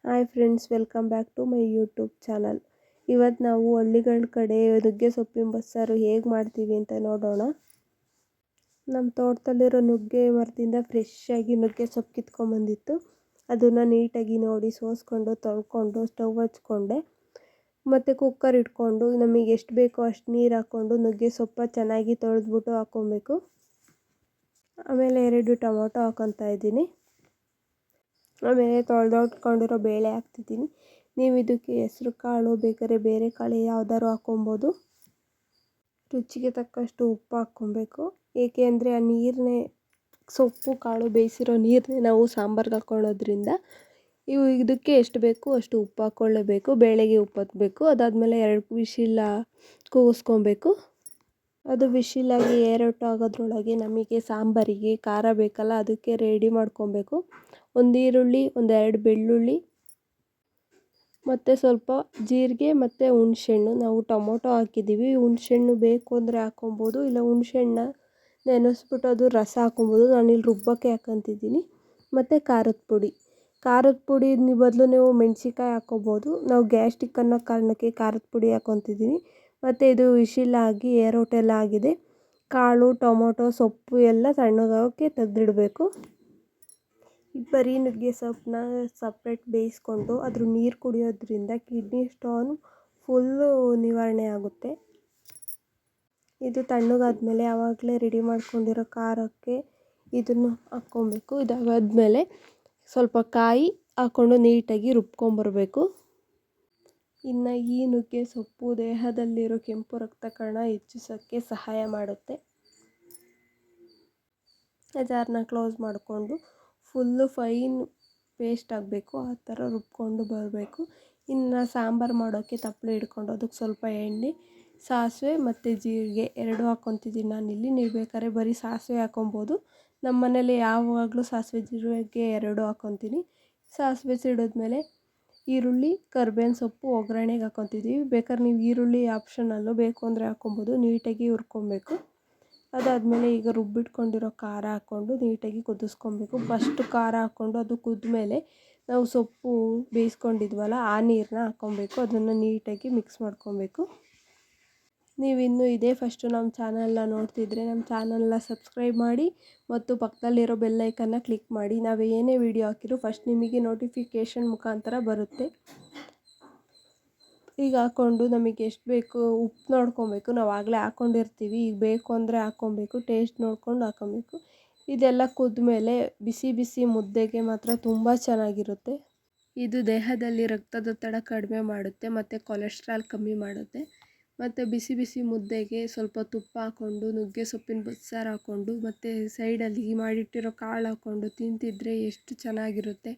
Hi friends, welcome back to my YouTube channel. ಇವತ್ತು ನಾವು ಹಳ್ಳಿಗಳ ಕಡೆ ನುಗ್ಗೆ ಸೊಪ್ಪಿನ ಬಸ್ಸಾರು ಹೇಗೆ ಮಾಡ್ತೀವಿ ಅಂತ ನೋಡೋಣ. ನಮ್ಮ ತೋಟದಲ್ಲಿರೋ ನುಗ್ಗೆ ಮರದಿಂದ ಫ್ರೆಶ್ ಆಗಿ ನುಗ್ಗೆ ಸೊಪ್ಪು ಕಿತ್ಕೊಂಡ್ಬಂದಿತ್ತು. ಅದನ್ನು ನೀಟಾಗಿ ನೋಡಿ ಸೋಸ್ಕೊಂಡು ತೊಳ್ಕೊಂಡು ಸ್ಟವ್ ಹಚ್ಕೊಂಡೆ. ಮತ್ತು ಕುಕ್ಕರ್ ಇಟ್ಕೊಂಡು ನಮಗೆ ಎಷ್ಟು ಬೇಕೋ ಅಷ್ಟು ನೀರು ಹಾಕ್ಕೊಂಡು ನುಗ್ಗೆ ಸೊಪ್ಪು ಚೆನ್ನಾಗಿ ತೊಳೆದ್ಬಿಟ್ಟು ಹಾಕ್ಕೊಬೇಕು. ಆಮೇಲೆ 2 ಟೊಮೊಟೊ ಹಾಕ್ಕೊತಾ ಇದ್ದೀನಿ. ಆಮೇಲೆ ತೊಳೆದಿಟ್ಕೊಂಡಿರೋ ಬೇಳೆ ಹಾಕ್ತಿದ್ದೀನಿ. ನೀವು ಇದಕ್ಕೆ ಹೆಸ್ರು ಕಾಳು ಬೇಕಾದ್ರೆ ಬೇರೆ ಕಾಳು ಯಾವ್ದಾದ್ರು ಹಾಕ್ಕೊಬೋದು. ರುಚಿಗೆ ತಕ್ಕಷ್ಟು ಉಪ್ಪು ಹಾಕ್ಕೊಬೇಕು. ಏಕೆ ಅಂದರೆ ಆ ನೀರನ್ನೇ ಸೊಪ್ಪು ಕಾಳು ಬೇಯಿಸಿರೋ ನೀರನ್ನೇ ನಾವು ಸಾಂಬಾರ್ಗೆ ಹಾಕ್ಕೊಳ್ಳೋದ್ರಿಂದ ಇದಕ್ಕೆ ಎಷ್ಟು ಬೇಕು ಅಷ್ಟು ಉಪ್ಪು ಹಾಕ್ಕೊಳ್ಳೇಬೇಕು. ಬೇಳೆಗೆ ಉಪ್ಪು ಹಾಕಬೇಕು. ಅದಾದಮೇಲೆ 2 ವಿಶಿಲ್ ಕೂಗಿಸ್ಕೊಬೇಕು. ಅದು ವಿಶಿಲಾಗಿ ಏರೌಟ್ ಆಗೋದ್ರೊಳಗೆ ನಮಗೆ ಸಾಂಬಾರಿಗೆ ಖಾರ ಬೇಕಲ್ಲ, ಅದಕ್ಕೆ ರೆಡಿ ಮಾಡ್ಕೊಬೇಕು. 1 ಈರುಳ್ಳಿ, 2 ಬೆಳ್ಳುಳ್ಳಿ ಮತ್ತು ಸ್ವಲ್ಪ ಜೀರಿಗೆ ಮತ್ತು ಹುಣಸೆಹಣ್ಣು. ನಾವು ಟೊಮೊಟೊ ಹಾಕಿದ್ದೀವಿ. ಹುಣಸೆಹಣ್ಣು ಬೇಕು ಅಂದರೆ ಹಾಕ್ಕೊಬೋದು, ಇಲ್ಲ ಹುಣಸೆಹಣ್ಣ ನೆನೆಸ್ಬಿಟ್ಟು ಅದು ರಸ ಹಾಕ್ಕೊಬೋದು. ನಾನಿಲ್ಲಿ ರುಬ್ಬಕ್ಕೆ ಹಾಕ್ಕೊತಿದ್ದೀನಿ. ಮತ್ತು ಖಾರದ ಪುಡಿ ಬದಲು ನೀವು ಮೆಣಸಿನ್ಕಾಯಿ ಹಾಕ್ಕೊಬೋದು. ನಾವು ಗ್ಯಾಸ್ಟ್ರಿಕ್ ಅನ್ನೋ ಕಾರಣಕ್ಕೆ ಖಾರದ ಪುಡಿ ಹಾಕ್ಕೊತಿದ್ದೀನಿ. ಮತ್ತು ಇದು ವಿಶಿಲಾಗಿ ಏರೌಟ್ ಎಲ್ಲ ಆಗಿದೆ. ಕಾಳು, ಟೊಮೊಟೊ, ಸೊಪ್ಪು ಎಲ್ಲ ತಣ್ಣಗಾಗೋಕ್ಕೆ ತೆಗೆದಿಡಬೇಕು. ಬರೀ ನುಗ್ಗೆ ಸೊಪ್ಪನ್ನ ಸಪ್ರೇಟ್ ಬೇಯಿಸ್ಕೊಂಡು ಅದ್ರ ನೀರು ಕುಡಿಯೋದ್ರಿಂದ ಕಿಡ್ನಿ ಸ್ಟೋನ್ ಫುಲ್ಲು ನಿವಾರಣೆ ಆಗುತ್ತೆ. ಇದು ತಣ್ಣಗಾದ್ಮೇಲೆ ಆವಾಗಲೇ ರೆಡಿ ಮಾಡ್ಕೊಂಡಿರೋ ಖಾರಕ್ಕೆ ಇದನ್ನು ಹಾಕ್ಕೊಬೇಕು. ಇದಾದ್ಮೇಲೆ ಸ್ವಲ್ಪ ಕಾಯಿ ಹಾಕ್ಕೊಂಡು ನೀಟಾಗಿ ರುಬ್ಕೊಂಬರ್ಬೇಕು. ಇನ್ನು ಈ ನುಗ್ಗೆ ಸೊಪ್ಪು ದೇಹದಲ್ಲಿರೋ ಕೆಂಪು ರಕ್ತ ಕಣ ಹೆಚ್ಚಿಸೋಕ್ಕೆ ಸಹಾಯ ಮಾಡುತ್ತೆ. ಜಾರನ್ನ ಕ್ಲೋಸ್ ಮಾಡಿಕೊಂಡು ಫುಲ್ಲು ಫೈನ್ ಪೇಸ್ಟ್ ಆಗಬೇಕು, ಆ ಥರ ರುಬ್ಕೊಂಡು ಬರಬೇಕು. ಇನ್ನು ಸಾಂಬಾರು ಮಾಡೋಕ್ಕೆ ತಪ್ಪಲೆ ಇಟ್ಕೊಂಡು ಅದಕ್ಕೆ ಸ್ವಲ್ಪ ಎಣ್ಣೆ, ಸಾಸಿವೆ ಮತ್ತು ಜೀರಿಗೆ 2 ಹಾಕ್ಕೊತಿದ್ದೀನಿ ನಾನಿಲ್ಲಿ. ನೀವು ಬೇಕಾದ್ರೆ ಬರೀ ಸಾಸಿವೆ ಹಾಕ್ಕೊಬೋದು. ನಮ್ಮ ಮನೇಲಿ ಯಾವಾಗಲೂ ಸಾಸಿವೆ ಜೀರಿಗೆ 2 ಹಾಕ್ಕೊತೀನಿ. ಸಾಸಿವೆ ಸಿಡಿದ್ಮೇಲೆ ಈರುಳ್ಳಿ, ಕರ್ಬೇವಿನ ಸೊಪ್ಪು ಒಗ್ಗರಣೆಗೆ ಹಾಕ್ಕೊತಿದ್ದೀವಿ. ಬೇಕಾದ್ರೆ ನೀವು ಈರುಳ್ಳಿ ಆಪ್ಷನಲ್ಲು, ಬೇಕು ಅಂದರೆ ಹಾಕ್ಕೊಬೋದು. ನೀಟಾಗಿ ಹುರ್ಕೊಬೇಕು. ಅದಾದಮೇಲೆ ಈಗ ರುಬ್ಬಿಟ್ಕೊಂಡಿರೋ ಖಾರ ಹಾಕ್ಕೊಂಡು ನೀಟಾಗಿ ಕುದಿಸ್ಕೊಬೇಕು. ಫಸ್ಟು ಖಾರ ಹಾಕ್ಕೊಂಡು ಅದು ಕುದ್ಮೇಲೆ ನಾವು ಸೊಪ್ಪು ಬೇಯಿಸ್ಕೊಂಡಿದ್ವಲ್ಲ ಆ ನೀರನ್ನ ಹಾಕ್ಕೊಬೇಕು. ಅದನ್ನು ನೀಟಾಗಿ ಮಿಕ್ಸ್ ಮಾಡ್ಕೊಬೇಕು. ನೀವಿನ್ನೂ ಇದೇ ಫಸ್ಟು ನಮ್ಮ ಚಾನಲ್ನ ನೋಡ್ತಿದ್ರೆ ನಮ್ಮ ಚಾನಲ್ನ ಸಬ್ಸ್ಕ್ರೈಬ್ ಮಾಡಿ ಮತ್ತು ಪಕ್ಕದಲ್ಲಿರೋ ಬೆಲ್ಲೈಕನ್ನ ಕ್ಲಿಕ್ ಮಾಡಿ. ನಾವು ಏನೇ ವಿಡಿಯೋ ಹಾಕಿರೂ ಫಸ್ಟ್ ನಿಮಗೆ ನೋಟಿಫಿಕೇಷನ್ ಮುಖಾಂತರ ಬರುತ್ತೆ. ಈಗ ಹಾಕ್ಕೊಂಡು ನಮಗೆ ಎಷ್ಟು ಬೇಕು ಉಪ್ಪು ನೋಡ್ಕೊಬೇಕು. ನಾವು ಆಗಲೇ ಹಾಕ್ಕೊಂಡಿರ್ತೀವಿ. ಈಗ ಬೇಕು ಅಂದರೆ ಹಾಕ್ಕೊಬೇಕು. ಟೇಸ್ಟ್ ನೋಡ್ಕೊಂಡು ಹಾಕ್ಕೊಬೇಕು. ಇದೆಲ್ಲ ಕುದ್ಮೇಲೆ ಬಿಸಿ ಬಿಸಿ ಮುದ್ದೆಗೆ ಮಾತ್ರ ತುಂಬ ಚೆನ್ನಾಗಿರುತ್ತೆ. ಇದು ದೇಹದಲ್ಲಿ ರಕ್ತದೊತ್ತಡ ಕಡಿಮೆ ಮಾಡುತ್ತೆ ಮತ್ತು ಕೊಲೆಸ್ಟ್ರಾಲ್ ಕಮ್ಮಿ ಮಾಡುತ್ತೆ. ಮತ್ತು ಬಿಸಿ ಬಿಸಿ ಮುದ್ದೆಗೆ ಸ್ವಲ್ಪ ತುಪ್ಪ ಹಾಕ್ಕೊಂಡು ನುಗ್ಗೆ ಸೊಪ್ಪಿನ ಬಸ್ಸಾರು ಹಾಕ್ಕೊಂಡು ಮತ್ತು ಸೈಡಲ್ಲಿ ಮಾಡಿಟ್ಟಿರೋ ಕಾಳು ಹಾಕ್ಕೊಂಡು ತಿಂತಿದ್ರೆ ಎಷ್ಟು ಚೆನ್ನಾಗಿರುತ್ತೆ.